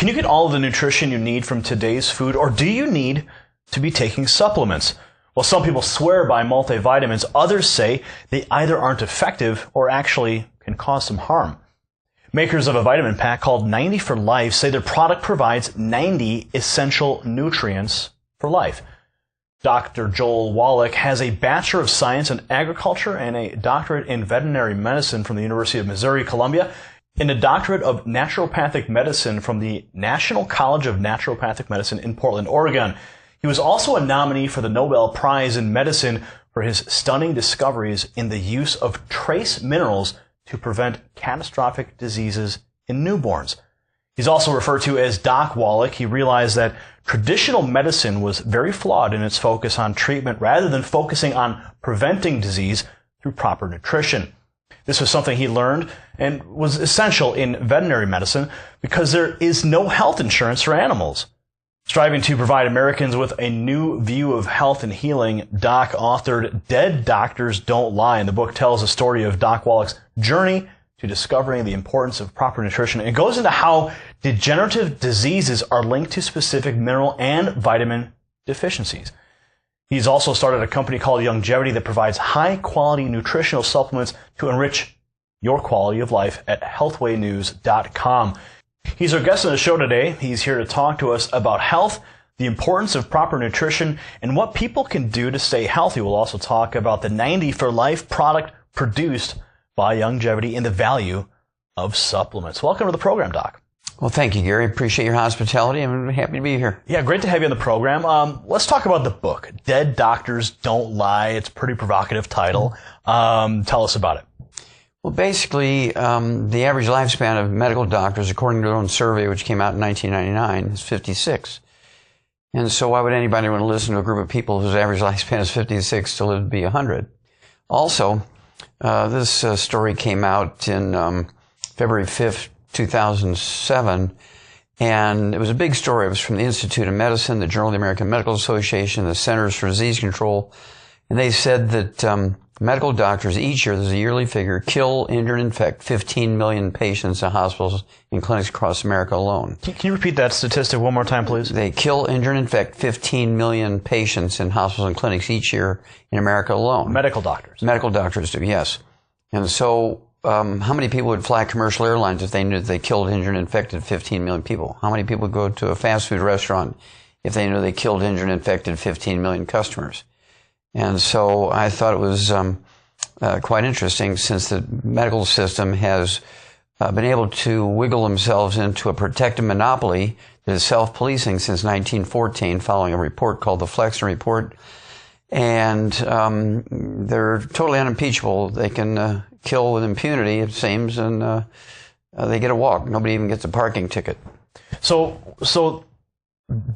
Can you get all of the nutrition you need from today's food, or do you need to be taking supplements? Well, some people swear by multivitamins. Others say they either aren't effective or actually can cause some harm. Makers of a vitamin pack called 90 for Life say their product provides 90 essential nutrients for life. Dr. Joel Wallach has a Bachelor of Science in Agriculture and a doctorate in veterinary medicine from the University of Missouri-Columbia, and a doctorate of naturopathic medicine from the National College of Naturopathic Medicine in Portland, Oregon. He was also a nominee for the Nobel Prize in Medicine for his stunning discoveries in the use of trace minerals to prevent catastrophic diseases in newborns. He's also referred to as Doc Wallach. He realized that traditional medicine was very flawed in its focus on treatment rather than focusing on preventing disease through proper nutrition. This was something he learned and was essential in veterinary medicine because there is no health insurance for animals. Striving to provide Americans with a new view of health and healing, Doc authored Dead Doctors Don't Lie, and the book tells the story of Doc Wallach's journey to discovering the importance of proper nutrition. It goes into how degenerative diseases are linked to specific mineral and vitamin deficiencies. He's also started a company called Longevity that provides high-quality nutritional supplements to enrich your quality of life at healthwaynews.com. He's our guest on the show today. He's here to talk to us about health, the importance of proper nutrition, and what people can do to stay healthy. We'll also talk about the 90 for Life product produced by Longevity and the value of supplements. Welcome to the program, Doc. Well, thank you, Gary. Appreciate your hospitality. I'm happy to be here. Yeah, great to have you on the program. Let's talk about the book, Dead Doctors Don't Lie. It's a pretty provocative title. Tell us about it. Well, basically, the average lifespan of medical doctors, according to their own survey, which came out in 1999, is 56. And so why would anybody want to listen to a group of people whose average lifespan is 56 to live to be 100? Also, this story came out in February 5th, 2007, and it was a big story. It was from the Institute of Medicine, the Journal of the American Medical Association, the Centers for Disease Control, and they said that medical doctors each year, there's a yearly figure, kill, injure, and infect 15 million patients in hospitals and clinics across America alone. Can you repeat that statistic one more time, please? They kill, injure, and infect 15 million patients in hospitals and clinics each year in America alone. Medical doctors? Medical doctors do, yes. And so how many people would fly commercial airlines if they knew that they killed, injured, and infected 15 million people? How many people would go to a fast food restaurant if they knew they killed, injured, and infected 15 million customers? And so I thought it was quite interesting, since the medical system has been able to wiggle themselves into a protective monopoly that is self-policing since 1914, following a report called the Flexner Report. And they're totally unimpeachable. They can kill with impunity, it seems, and they get a walk. Nobody even gets a parking ticket. So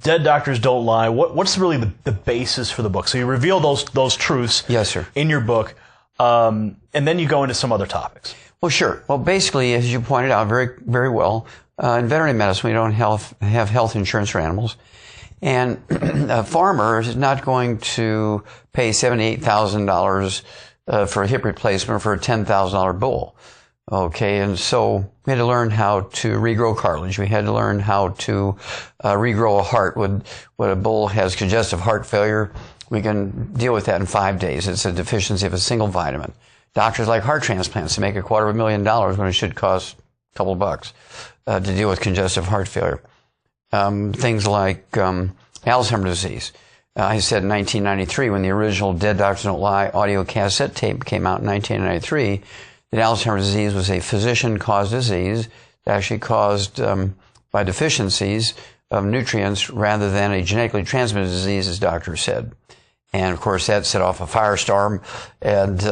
Dead Doctors Don't Lie. What's really the basis for the book? So you reveal those truths, yes, sir, in your book, and then you go into some other topics. Well, sure. Well, basically, as you pointed out very, very well, in veterinary medicine, we don't have health insurance for animals. And a farmer is not going to pay $78,000 for a hip replacement for a $10,000 bull. Okay, and so we had to learn how to regrow cartilage. We had to learn how to regrow a heart. When a bull has congestive heart failure, we can deal with that in 5 days. It's a deficiency of a single vitamin. Doctors like heart transplants to make $250,000 when it should cost a couple of bucks to deal with congestive heart failure. Things like Alzheimer's disease. I said in 1993, when the original Dead Doctors Don't Lie audio cassette tape came out in 1993, that Alzheimer's disease was a physician-caused disease that actually caused by deficiencies of nutrients rather than a genetically transmitted disease, as doctors said. And, of course, that set off a firestorm and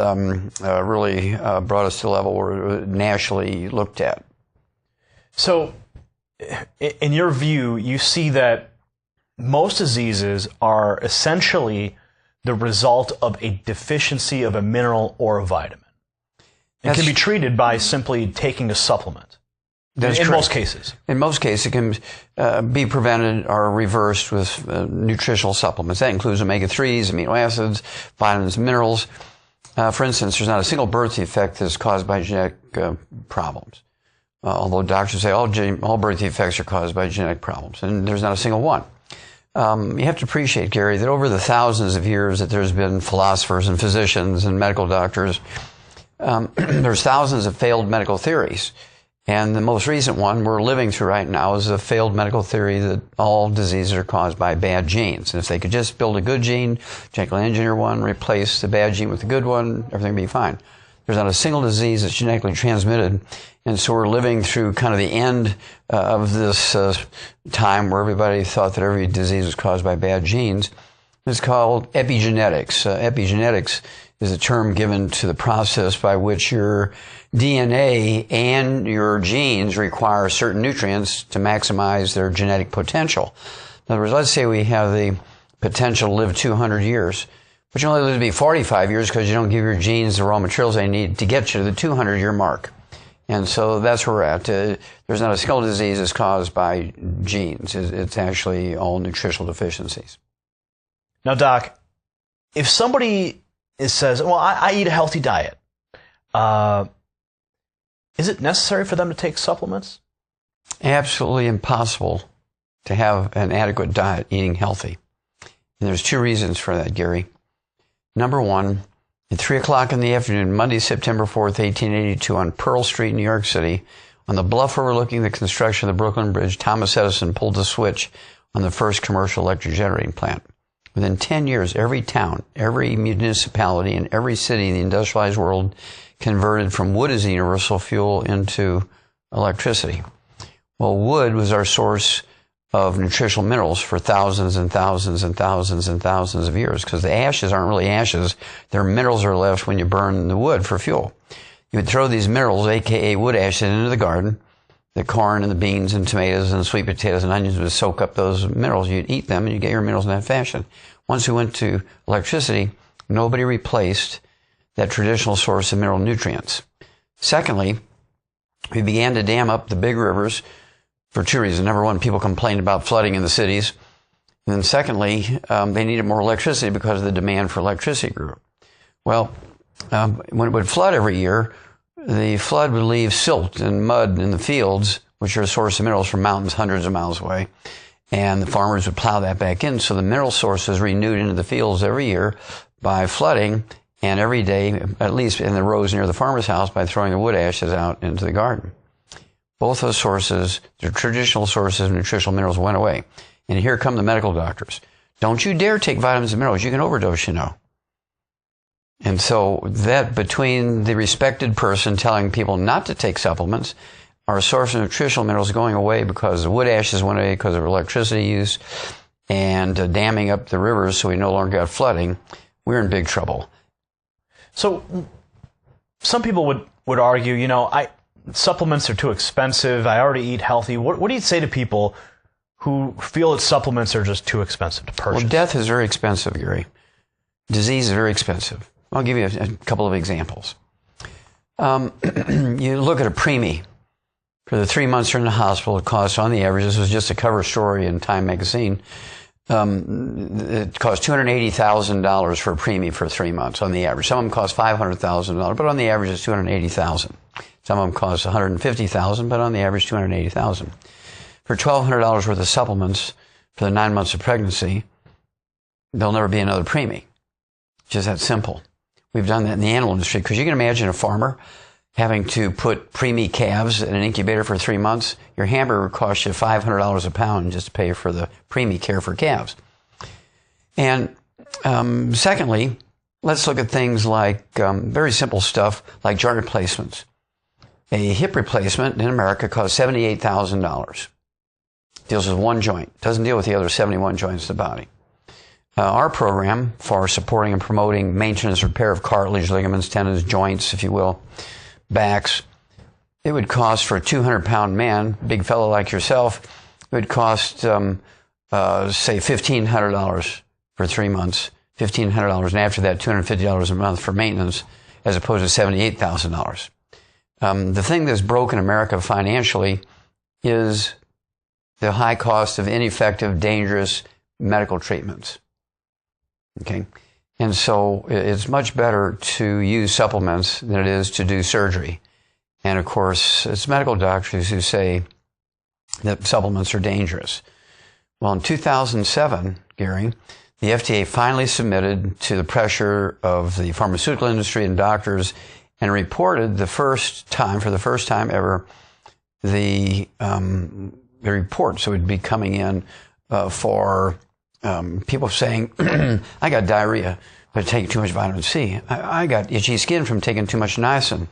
really brought us to a level where it was nationally looked at. So, in your view, you see that most diseases are essentially the result of a deficiency of a mineral or a vitamin. It can be treated by simply taking a supplement. That's in correct. Most cases. In most cases, it can be prevented or reversed with nutritional supplements. That includes omega-3s, amino acids, vitamins, and minerals. For instance, there's not a single birth defect that's caused by genetic problems. although doctors say all birth defects are caused by genetic problems, and there's not a single one. You have to appreciate, Gary, that over the thousands of years that there's been philosophers and physicians and medical doctors, there's thousands of failed medical theories. And the most recent one we're living through right now is a failed medical theory that all diseases are caused by bad genes. And if they could just build a good gene, genetically engineer one, replace the bad gene with the good one, everything would be fine. There's not a single disease that's genetically transmitted. And so we're living through kind of the end of this time where everybody thought that every disease was caused by bad genes. It's called epigenetics. Epigenetics is a term given to the process by which your DNA and your genes require certain nutrients to maximize their genetic potential. In other words, let's say we have the potential to live 200 years, but you only live to be 45 years because you don't give your genes the raw materials they need to get you to the 200-year mark. And so that's where we're at. There's not a single disease that's caused by genes. It's actually all nutritional deficiencies. Now, Doc, if somebody says, well, I eat a healthy diet, is it necessary for them to take supplements? Absolutely impossible to have an adequate diet eating healthy. And there's two reasons for that, Gary. Number one, at 3 o'clock in the afternoon, Monday, September 4th, 1882, on Pearl Street, New York City, on the bluff overlooking the construction of the Brooklyn Bridge, Thomas Edison pulled the switch on the first commercial electric generating plant. Within 10 years, every town, every municipality, and every city in the industrialized world converted from wood as the universal fuel into electricity. Well, wood was our source of nutritional minerals for thousands and thousands and thousands and thousands of years, because the ashes aren't really ashes. They're minerals are left when you burn the wood for fuel. You would throw these minerals, aka wood ashes, into the garden. The corn and the beans and tomatoes and sweet potatoes and onions would soak up those minerals. You'd eat them and you'd get your minerals in that fashion. Once we went to electricity, nobody replaced that traditional source of mineral nutrients. Secondly, we began to dam up the big rivers for two reasons. Number one, people complained about flooding in the cities. And then secondly, they needed more electricity because the demand for electricity grew. Well, when it would flood every year, the flood would leave silt and mud in the fields, which are a source of minerals from mountains hundreds of miles away. And the farmers would plow that back in. So the mineral source was renewed into the fields every year by flooding, and every day, at least in the rows near the farmer's house, by throwing the wood ashes out into the garden. Both those sources, the traditional sources of nutritional minerals, went away. And here come the medical doctors. Don't you dare take vitamins and minerals. You can overdose, you know. And so that between the respected person telling people not to take supplements, our source of nutritional minerals going away because the wood ashes went away because of electricity use, and damming up the rivers so we no longer got flooding, we're in big trouble. So some people would argue, you know, supplements are too expensive. I already eat healthy. What do you say to people who feel that supplements are just too expensive to purchase? Well, death is very expensive, Gary. Disease is very expensive. I'll give you a couple of examples. You look at a preemie. For the 3 months you're in the hospital, it costs, on the average, this was just a cover story in Time magazine, it costs $280,000 for a preemie for 3 months on the average. Some of them cost $500,000, but on the average it's $280,000. Some of them cost $150,000, but on the average $280,000. For $1,200 worth of supplements for the 9 months of pregnancy, there'll never be another preemie. It's just that simple. We've done that in the animal industry, because you can imagine a farmer having to put preemie calves in an incubator for 3 months. Your hamburger would cost you $500 a pound just to pay for the preemie care for calves. And secondly, let's look at things like very simple stuff like joint replacements. A hip replacement in America costs $78,000. Deals with one joint. Doesn't deal with the other 71 joints of the body. Our program for supporting and promoting maintenance, repair of cartilage, ligaments, tendons, joints, if you will, backs, it would cost for a 200-pound man, big fellow like yourself, it would cost, say, $1,500 for 3 months, $1,500, and after that, $250 a month for maintenance, as opposed to $78,000. The thing that's broken America financially is the high cost of ineffective, dangerous medical treatments. Okay? And so it's much better to use supplements than it is to do surgery. And of course, it's medical doctors who say that supplements are dangerous. Well, in 2007, Gary, the FDA finally submitted to the pressure of the pharmaceutical industry and doctors and reported for the first time ever, the reports that would be coming in for people saying, I got diarrhea by taking too much vitamin C. I got itchy skin from taking too much niacin.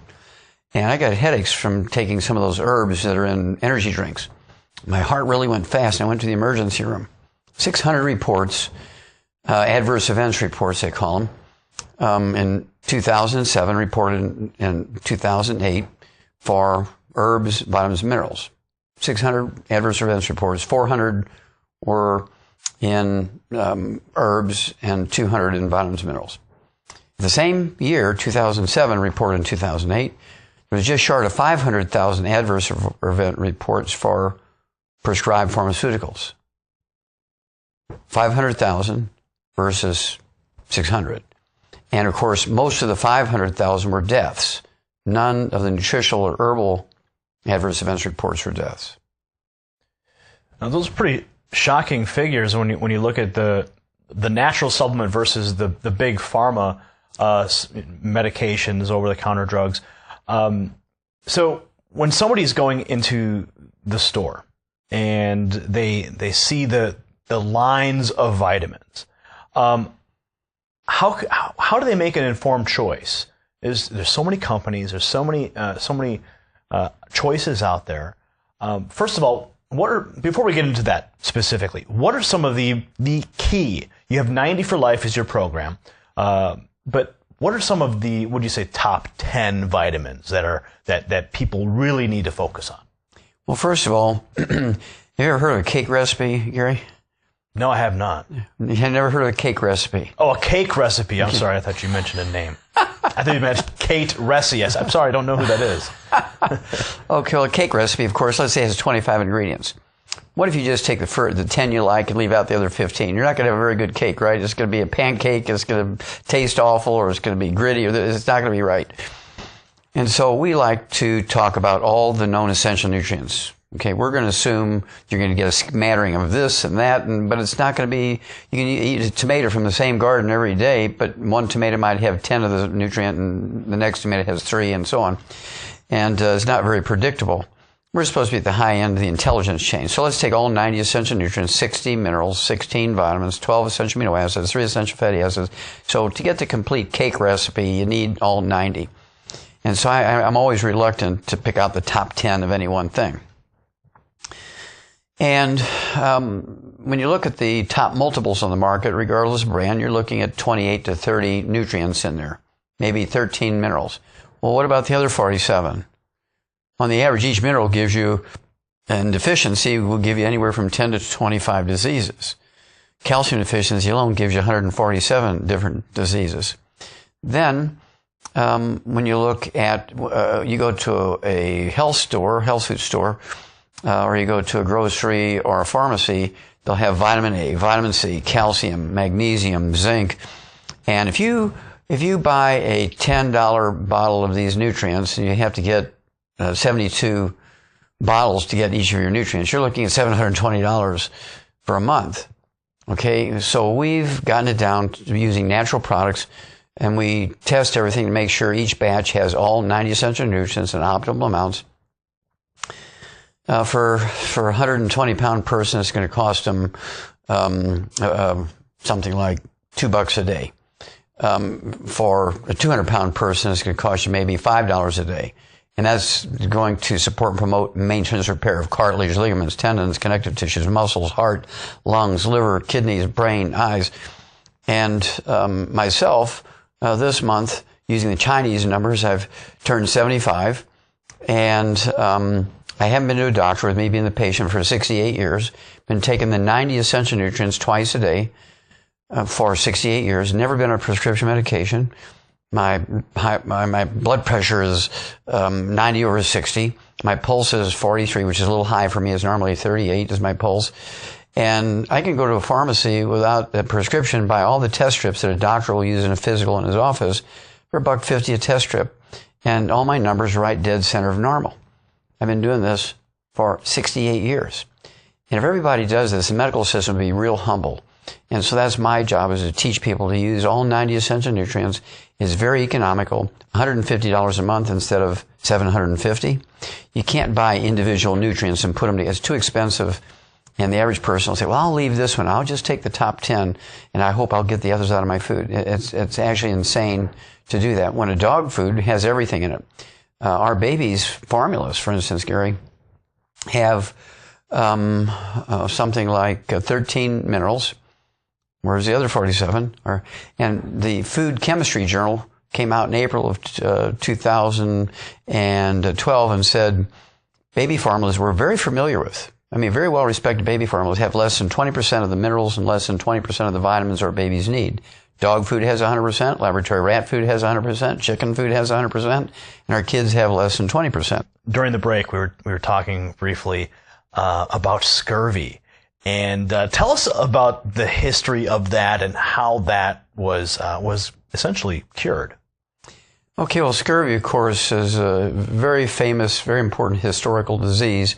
And I got headaches from taking some of those herbs that are in energy drinks. My heart really went fast, and I went to the emergency room. 600 reports, adverse events reports, they call them, in 2007, reported in 2008 for herbs, vitamins, minerals. 600 adverse events reports, 400 were in herbs, and 200 in vitamins, minerals. The same year, 2007, reported in 2008, there was just short of 500,000 adverse event reports for prescribed pharmaceuticals. 500,000 versus 600. And of course, most of the 500,000 were deaths. None of the nutritional or herbal adverse events reports were deaths. Now, those are pretty shocking figures when you look at the natural supplement versus the big pharma medications, over-the-counter drugs. So when somebody's going into the store and they see the lines of vitamins, how do they make an informed choice? There's so many companies, there's so many choices out there. First of all, before we get into that specifically, what are some of the key? You have 90 for Life as your program, but what are some of the, would you say, top 10 vitamins that people really need to focus on? Well, first of all, have you ever heard of a cake recipe, Gary? No, I have not. You had never heard of a cake recipe? Oh, a cake recipe. I'm sorry. I thought you mentioned a name. I thought you meant Kate Reci. Yes, I'm sorry. I don't know who that is. Okay, well, a cake recipe, of course, let's say it has 25 ingredients. What if you just take the 10 you like and leave out the other 15? You're not going to have a very good cake, right? It's going to be a pancake. It's going to taste awful, or it's going to be gritty, or it's not going to be right. And so we like to talk about all the known essential nutrients. Okay, we're going to assume you're going to get a smattering of this and that, but it's not going to be, you can eat a tomato from the same garden every day, but one tomato might have 10 of the nutrient and the next tomato has 3 and so on. And it's not very predictable. We're supposed to be at the high end of the intelligence chain. So let's take all 90 essential nutrients, 60 minerals, 16 vitamins, 12 essential amino acids, 3 essential fatty acids. So to get the complete cake recipe, you need all 90. And so I'm always reluctant to pick out the top 10 of any one thing. And when you look at the top multiples on the market, regardless of brand, you're looking at 28 to 30 nutrients in there, maybe 13 minerals. Well, what about the other 47? On the average, each mineral gives you, and deficiency will give you anywhere from 10 to 25 diseases. Calcium deficiency alone gives you 147 different diseases. Then, when you look at, you go to a health food store, or you go to a grocery or a pharmacy, they'll have vitamin A, vitamin C, calcium, magnesium, zinc. And if you buy a $10 bottle of these nutrients, and you have to get 72 bottles to get each of your nutrients, you're looking at $720 for a month. Okay, so we've gotten it down to using natural products, and we test everything to make sure each batch has all 90 essential nutrients in optimal amounts. For a 120-pound person, it's going to cost them something like $2 a day. For a 200-pound person, it's going to cost you maybe $5 a day. And that's going to support and promote maintenance repair of cartilage, ligaments, tendons, connective tissues, muscles, heart, lungs, liver, kidneys, brain, eyes. And myself, this month, using the Chinese numbers, I've turned 75. And I haven't been to a doctor, with me being the patient, for 68 years. Been taking the 90 essential nutrients twice a day for 68 years. Never been on prescription medication. My blood pressure is 90 over 60. My pulse is 43, which is a little high for me. It's normally 38 is my pulse. And I can go to a pharmacy without a prescription, buy all the test strips that a doctor will use in a physical in his office for $1.50 a test strip. And all my numbers are right dead center of normal. I've been doing this for 68 years. And if everybody does this, the medical system would be real humble. And so that's my job, is to teach people to use all 90 essential nutrients. It's very economical, $150 a month instead of $750. You can't buy individual nutrients and put them together. It's too expensive. And the average person will say, well, I'll leave this one. I'll just take the top 10, and I hope I'll get the others out of my food. It's actually insane to do that when a dog food has everything in it. Our babies' formulas, for instance, Gary, have something like 13 minerals. Whereas the other 47 are, and the Food Chemistry Journal came out in April of 2012 and said baby formulas we're very familiar with. I mean, very well respected baby formulas have less than 20% of the minerals and less than 20% of the vitamins our babies need. Dog food has 100%, laboratory rat food has 100%, chicken food has 100%, and our kids have less than 20%. During the break, we were talking briefly about scurvy. And tell us about the history of that and how that was essentially cured. Okay, well, scurvy, of course, is a very famous, very important historical disease.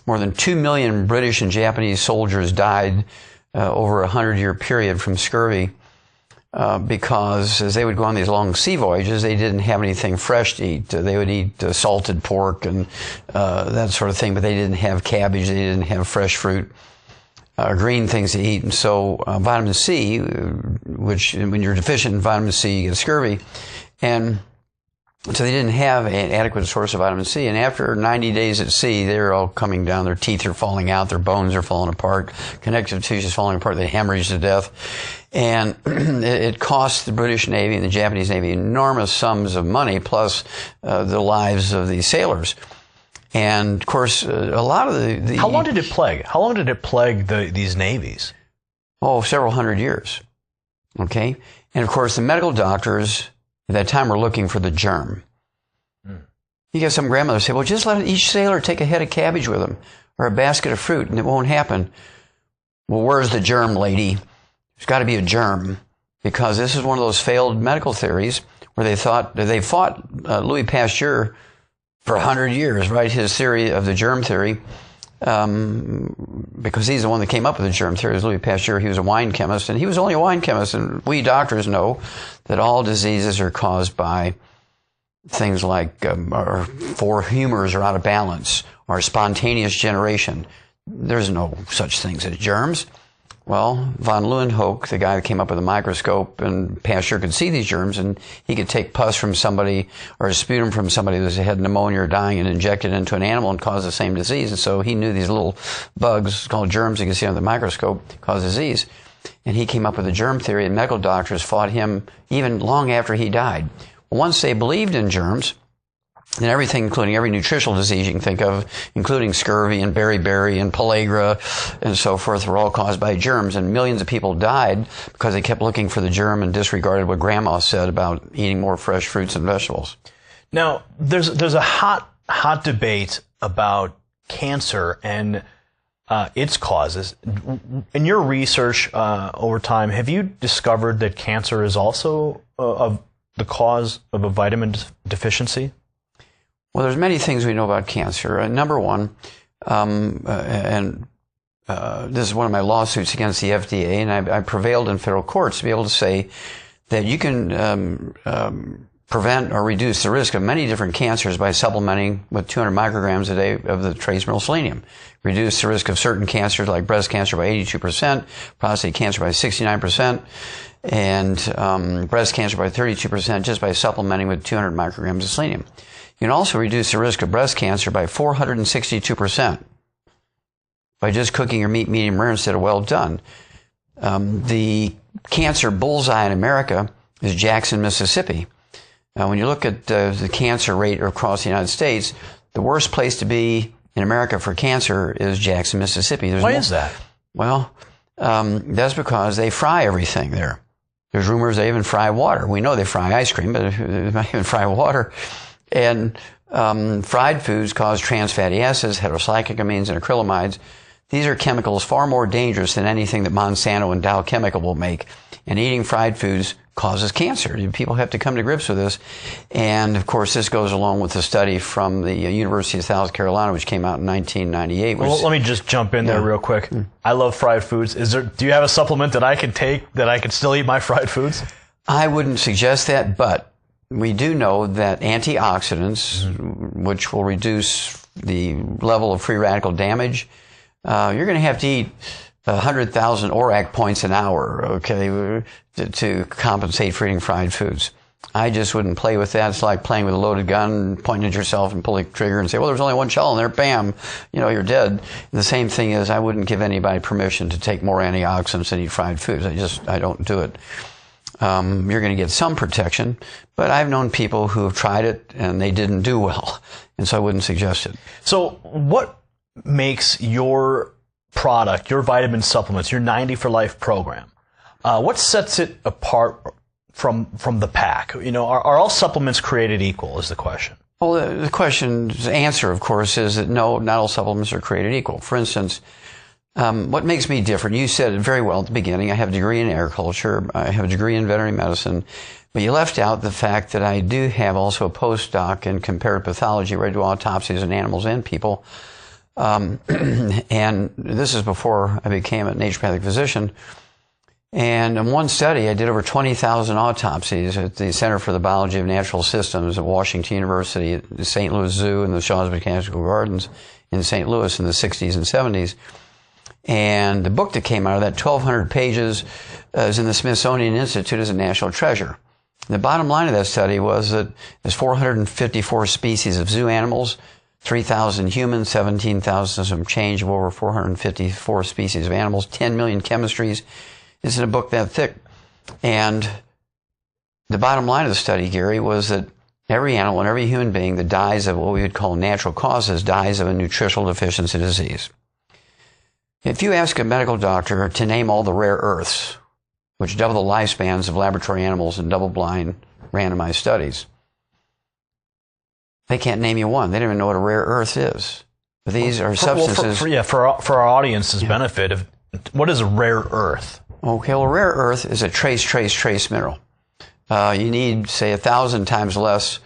More than 2 million British and Japanese soldiers died over a 100-year period from scurvy because as they would go on these long sea voyages, they didn't have anything fresh to eat. They would eat salted pork and that sort of thing, but they didn't have cabbage, they didn't have fresh fruit. Green things to eat. And so vitamin C, which when you're deficient in vitamin C, you get scurvy. And so they didn't have an adequate source of vitamin C. And after 90 days at sea, they're all coming down. Their teeth are falling out. Their bones are falling apart. Connective tissue is falling apart. They hemorrhage to death. And it cost the British Navy and the Japanese Navy enormous sums of money, plus the lives of these sailors. And of course, a lot of the How long did it plague? How long did it plague these navies? Oh, several hundred years. Okay, and of course, the medical doctors at that time were looking for the germ. You get some grandmothers say, "Well, just let each sailor take a head of cabbage with them, or a basket of fruit, and it won't happen." Well, where's the germ, lady? There's got to be a germ, because this is one of those failed medical theories where they fought Louis Pasteur for 100 years, right? His theory of the germ theory, because he's the one that came up with the germ theory, is Louis Pasteur. He was a wine chemist, and he was only a wine chemist. And we doctors know that all diseases are caused by things like our four humors are out of balance, or spontaneous generation. There's no such things as germs. Well, von Leeuwenhoek, the guy that came up with a microscope, and Pasteur could see these germs, and he could take pus from somebody or sputum from somebody who had pneumonia or dying and inject it into an animal and cause the same disease. And so he knew these little bugs called germs you can see under the microscope cause disease. And he came up with a germ theory, and medical doctors fought him even long after he died. Once they believed in germs, and everything, including every nutritional disease you can think of, including scurvy and beriberi and pellagra and so forth, were all caused by germs. And millions of people died because they kept looking for the germ and disregarded what Grandma said about eating more fresh fruits and vegetables. Now, there's a hot debate about cancer and its causes. In your research over time, have you discovered that cancer is also the cause of a vitamin deficiency? Well, there's many things we know about cancer. Number one, this is one of my lawsuits against the FDA, and I prevailed in federal courts to be able to say that you can prevent or reduce the risk of many different cancers by supplementing with 200 micrograms a day of the trace mineral selenium. Reduce the risk of certain cancers like breast cancer by 82%, prostate cancer by 69%, and breast cancer by 32% just by supplementing with 200 micrograms of selenium. You can also reduce the risk of breast cancer by 462% by just cooking your meat medium rare instead of well done. The cancer bullseye in America is Jackson, Mississippi. When you look at the cancer rate across the United States, the worst place to be in America for cancer is Jackson, Mississippi. Why is that? Well, that's because they fry everything there. There's rumors they even fry water. We know they fry ice cream, but they might even fry water. And fried foods cause trans fatty acids, heterocyclamines, and acrylamides. These are chemicals far more dangerous than anything that Monsanto and Dow Chemical will make. And eating fried foods causes cancer. People have to come to grips with this. And, of course, this goes along with the study from the University of South Carolina, which came out in 1998. Well, let me just jump in there real quick. I love fried foods. Do you have a supplement that I can take that I can still eat my fried foods? I wouldn't suggest that, but we do know that antioxidants, which will reduce the level of free radical damage, you're going to have to eat 100,000 ORAC points an hour, okay, to compensate for eating fried foods. I just wouldn't play with that. It's like playing with a loaded gun, pointing at yourself and pulling the trigger and say, well, there's only one shell in there, bam, you're dead. And the same thing is, I wouldn't give anybody permission to take more antioxidants and eat fried foods. I don't do it. You're going to get some protection, but I've known people who have tried it and they didn't do well, and so I wouldn't suggest it. So what makes your product, your vitamin supplements, your 90 for Life program, what sets it apart from the pack? Are all supplements created equal is the question. Well, the question's answer, of course, is that no, not all supplements are created equal. For instance, what makes me different? You said it very well at the beginning. I have a degree in agriculture. I have a degree in veterinary medicine. But you left out the fact that I do have also a postdoc in comparative pathology where I do autopsies on animals and people. And this is before I became a naturopathic physician. And in one study, I did over 20,000 autopsies at the Center for the Biology of Natural Systems at Washington University, at the St. Louis Zoo, and the Shaw's Botanical Gardens in St. Louis in the 60s and 70s. And the book that came out of that, 1,200 pages, is in the Smithsonian Institute as a national treasure. The bottom line of that study was that there's 454 species of zoo animals, 3,000 humans, 17,000 some change of over 454 species of animals, 10 million chemistries. It's in a book that thick. And the bottom line of the study, Gary, was that every animal and every human being that dies of what we would call natural causes dies of a nutritional deficiency disease. If you ask a medical doctor to name all the rare earths, which double the lifespans of laboratory animals in double-blind randomized studies, they can't name you one. They don't even know what a rare earth is. But these are substances. For our audience's benefit, what is a rare earth? Okay, well, a rare earth is a trace mineral. You need, say, 1,000 times less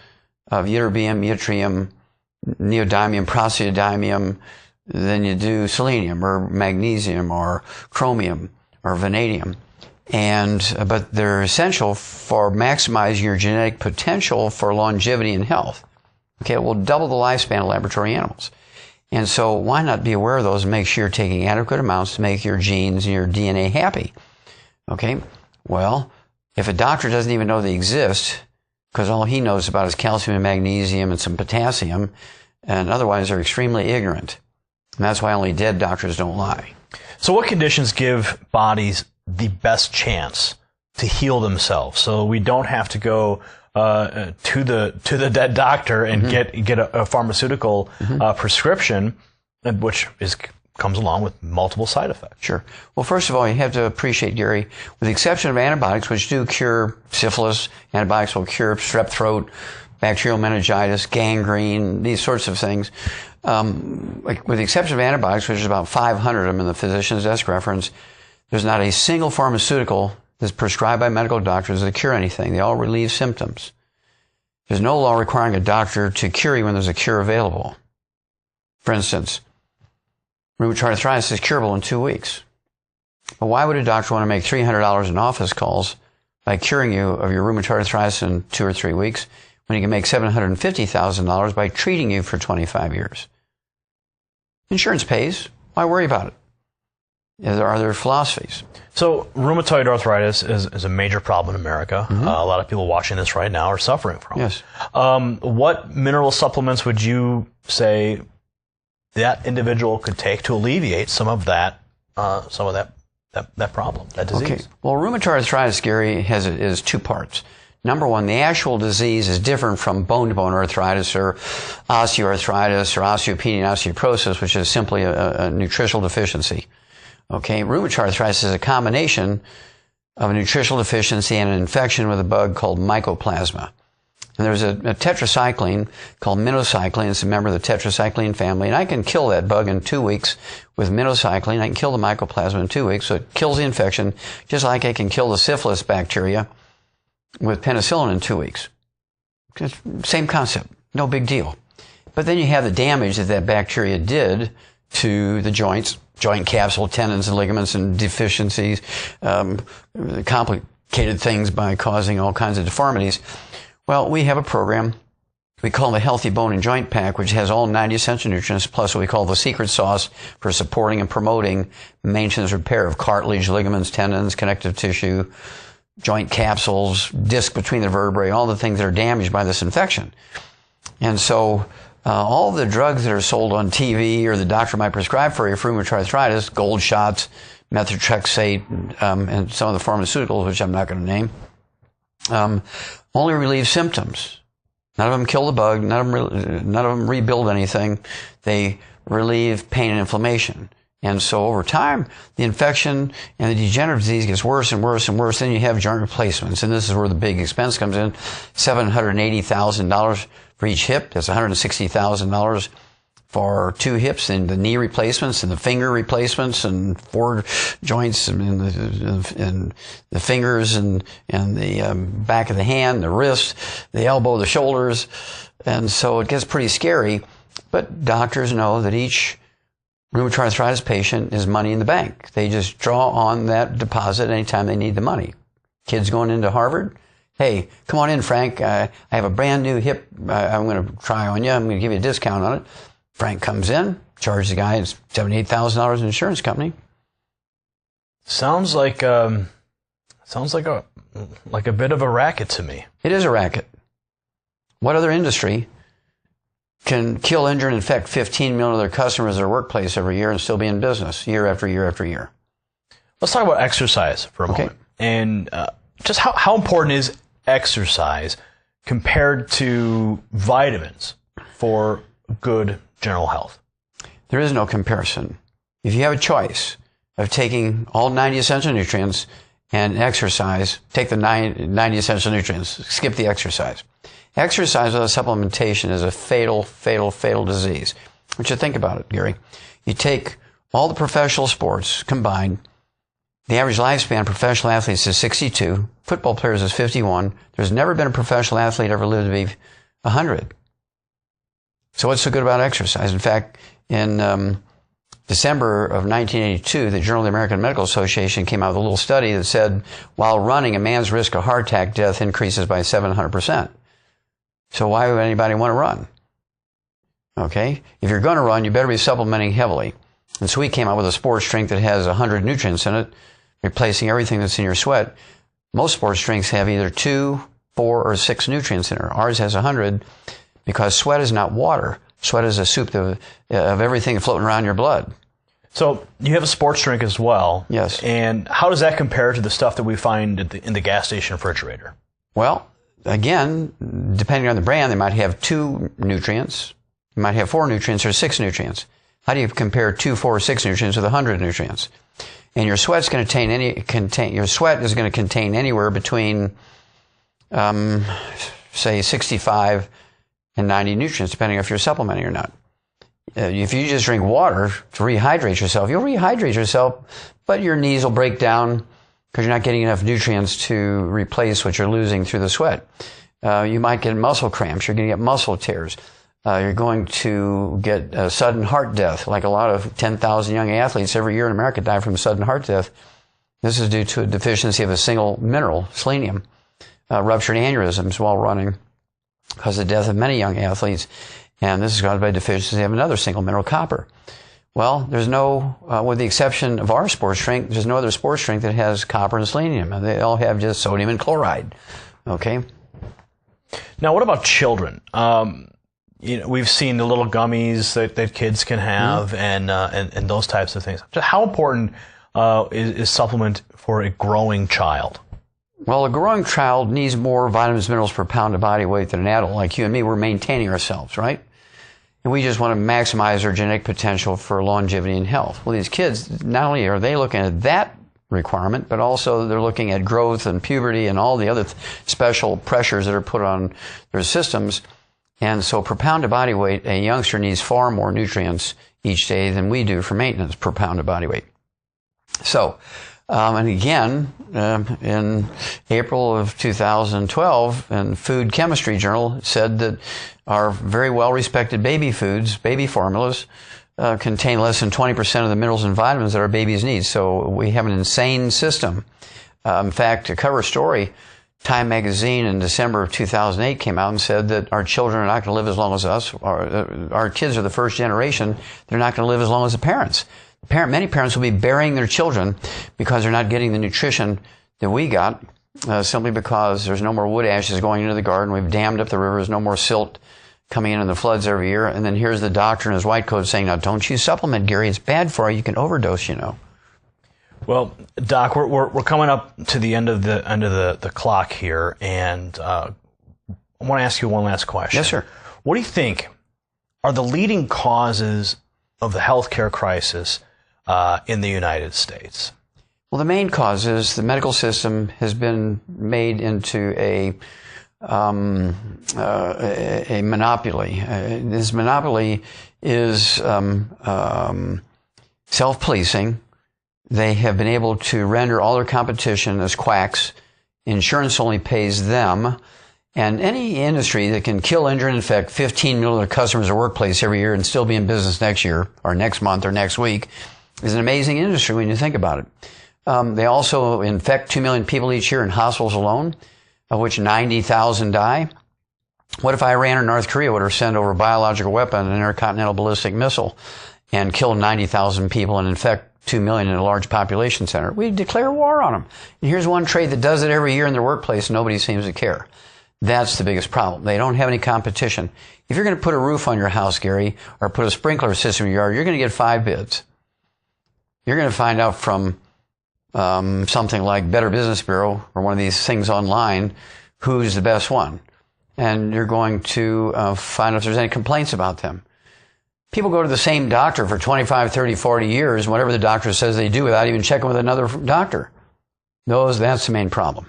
of ytterbium, yttrium, neodymium, praseodymium than you do selenium or magnesium or chromium or vanadium. But they're essential for maximizing your genetic potential for longevity and health. Okay, it will double the lifespan of laboratory animals. And so why not be aware of those and make sure you're taking adequate amounts to make your genes and your DNA happy? Okay, well, if a doctor doesn't even know they exist, because all he knows about is calcium and magnesium and some potassium, and otherwise they're extremely ignorant. And that's why only dead doctors don't lie. So what conditions give bodies the best chance to heal themselves so we don't have to go to the dead doctor and get a pharmaceutical prescription, which comes along with multiple side effects? Sure. Well, first of all, you have to appreciate, Gary, with the exception of antibiotics, which do cure syphilis, antibiotics will cure strep throat, bacterial meningitis, gangrene, these sorts of things. With the exception of antibiotics, which is about 500 of them in the physician's desk reference, there's not a single pharmaceutical that's prescribed by medical doctors that cure anything. They all relieve symptoms. There's no law requiring a doctor to cure you when there's a cure available. For instance, rheumatoid arthritis is curable in 2 weeks. But why would a doctor want to make $300 in office calls by curing you of your rheumatoid arthritis in 2 or 3 weeks when you can make $750,000 by treating you for 25 years? Insurance pays. Why worry about it? Are there philosophies? So rheumatoid arthritis is a major problem in America. A lot of people watching this right now are suffering from it. Yes. What mineral supplements would you say that individual could take to alleviate some of that problem, that disease? Okay. Well, rheumatoid arthritis, Gary, is two parts. Number one, the actual disease is different from bone-to-bone arthritis or osteoarthritis or osteopenia and osteoporosis, which is simply a nutritional deficiency. Okay, rheumatoid arthritis is a combination of a nutritional deficiency and an infection with a bug called mycoplasma. And there's a tetracycline called minocycline. It's a member of the tetracycline family. And I can kill that bug in 2 weeks with minocycline. I can kill the mycoplasma in 2 weeks. So it kills the infection, just like I can kill the syphilis bacteria with penicillin in 2 weeks. Same concept, no big deal. But then you have the damage that that bacteria did to the joints, joint capsule, tendons, and ligaments, and deficiencies, complicated things by causing all kinds of deformities. Well, we have a program we call the Healthy Bone and Joint Pack, which has all 90 essential nutrients, plus what we call the secret sauce for supporting and promoting maintenance repair of cartilage, ligaments, tendons, connective tissue, joint capsules, disc between the vertebrae, all the things that are damaged by this infection. And so all the drugs that are sold on TV or the doctor might prescribe for you for rheumatoid arthritis, gold shots, methotrexate, and some of the pharmaceuticals, which I'm not going to name, only relieve symptoms. None of them kill the bug. None of them rebuild anything. They relieve pain and inflammation. And so over time, the infection and the degenerative disease gets worse and worse and worse. Then you have joint replacements. And this is where the big expense comes in. $780,000 for each hip. That's $160,000 for 2 hips, and the knee replacements and the finger replacements and 4 joints and the fingers and the back of the hand, the wrist, the elbow, the shoulders. And so it gets pretty scary. But doctors know that each rheumatoid arthritis patient is money in the bank. They just draw on that deposit anytime they need the money. Kids going into Harvard, hey, come on in, Frank. I have a brand new hip I'm going to try on you. I'm going to give you a discount on it. Frank comes in, charges the guy $78,000 in insurance company. Sounds like a bit of a racket to me. It is a racket. What other industry can kill, injure, and infect 15 million of their customers at their workplace every year and still be in business year after year after year? Let's talk about exercise for a moment. And just how important is exercise compared to vitamins for good general health? There is no comparison. If you have a choice of taking all 90 essential nutrients and exercise, take the 90 essential nutrients, skip the exercise. Exercise without supplementation is a fatal, fatal, fatal disease. But you think about it, Gary. You take all the professional sports combined, the average lifespan of professional athletes is 62, football players is 51. There's never been a professional athlete ever lived to be 100. So what's so good about exercise? In fact, in December of 1982, the Journal of the American Medical Association came out with a little study that said, while running, a man's risk of heart attack death increases by 700%. So why would anybody want to run? Okay? If you're going to run, you better be supplementing heavily. And so we came out with a sports drink that has 100 nutrients in it, replacing everything that's in your sweat. Most sports drinks have either 2, 4, or 6 nutrients in it. Ours has 100. Because sweat is not water. Sweat is a soup of everything floating around your blood. So you have a sports drink as well. Yes. And how does that compare to the stuff that we find in the gas station refrigerator? Well, again, depending on the brand, they might have 2 nutrients. You might have 4 nutrients or 6 nutrients. How do you compare 2, 4, or 6 nutrients with 100 nutrients? And your sweat's going to your sweat is going to contain anywhere between, say, 65 and 90 nutrients, depending if you're supplementing or not. If you just drink water to rehydrate yourself, you'll rehydrate yourself, but your knees will break down because you're not getting enough nutrients to replace what you're losing through the sweat. You might get muscle cramps. You're going to get muscle tears. You're going to get sudden heart death, like a lot of 10,000 young athletes every year in America die from sudden heart death. This is due to a deficiency of a single mineral, selenium, ruptured aneurysms while running, cause the death of many young athletes, and this is caused by deficiency of another single mineral, copper. Well, there's no, with the exception of our sports drink, there's no other sports drink that has copper and selenium, and they all have just sodium and chloride. Okay. Now, what about children? We've seen the little gummies that kids can have, and those types of things. How important is supplement for a growing child? Well, a growing child needs more vitamins and minerals per pound of body weight than an adult. Like you and me, we're maintaining ourselves, right? And we just want to maximize their genetic potential for longevity and health. Well, these kids, not only are they looking at that requirement, but also they're looking at growth and puberty and all the other special pressures that are put on their systems. And so per pound of body weight, a youngster needs far more nutrients each day than we do for maintenance per pound of body weight. So And again, in April of 2012, in Food Chemistry Journal, it said that our very well-respected baby foods, baby formulas, contain less than 20% of the minerals and vitamins that our babies need. So we have an insane system. In fact, a cover story, Time magazine in December of 2008 came out and said that our children are not going to live as long as us. Our kids are the first generation. They're not going to live as long as the parents. Many parents will be burying their children because they're not getting the nutrition that we got, simply because there's no more wood ashes going into the garden. We've dammed up the rivers, no more silt coming in the floods every year. And then here's the doctor in his white coat saying, now don't you supplement, Gary. It's bad for you. You can overdose, you know. Well, Doc, we're coming up to the end of the clock here, and I want to ask you one last question. Yes, sir. What do you think are the leading causes of the healthcare crisis in the United States? Well, the main cause is the medical system has been made into a monopoly. This monopoly is self-policing. They have been able to render all their competition as quacks. Insurance only pays them. And any industry that can kill, injure, and infect 15 million of their customers or workplace every year and still be in business next year or next month or next week is an amazing industry when you think about it. They also infect 2 million people each year in hospitals alone, of which 90,000 die. What if Iran or North Korea would have sent over a biological weapon, an intercontinental ballistic missile, and killed 90,000 people and infect 2 million in a large population center? We'd declare war on them. And here's one trade that does it every year in their workplace. Nobody seems to care. That's the biggest problem. They don't have any competition. If you're going to put a roof on your house, Gary, or put a sprinkler system in your yard, you're going to get 5 bids. You're going to find out from something like Better Business Bureau or one of these things online who's the best one. And you're going to find out if there's any complaints about them. People go to the same doctor for 25, 30, 40 years, whatever the doctor says they do, without even checking with another doctor. That's the main problem.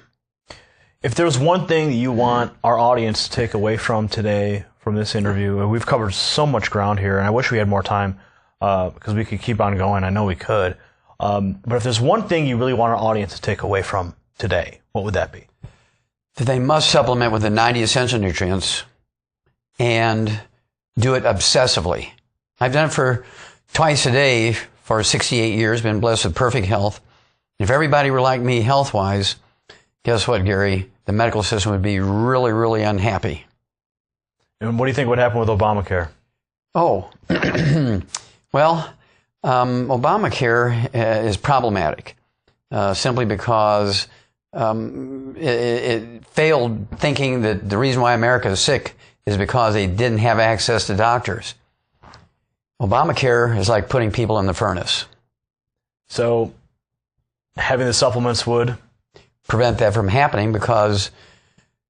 If there's one thing that you want our audience to take away from today, from this interview, we've covered so much ground here, and I wish we had more time because we could keep on going. I know we could. But if there's one thing you really want our audience to take away from today, what would that be? That they must supplement with the 90 essential nutrients and do it obsessively. I've done it for twice a day for 68 years, been blessed with perfect health. If everybody were like me health-wise, guess what, Gary? The medical system would be really, really unhappy. And what do you think would happen with Obamacare? Oh, well, Obamacare is problematic simply because it failed thinking that the reason why America is sick is because they didn't have access to doctors. Obamacare is like putting people in the furnace. So having the supplements would prevent that from happening, because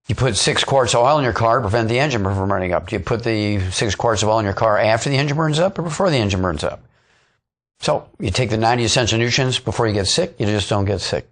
you put 6 quarts of oil in your car to prevent the engine from running up. Do you put the 6 quarts of oil in your car after the engine burns up or before the engine burns up? So you take the 90 essential nutrients before you get sick, you just don't get sick.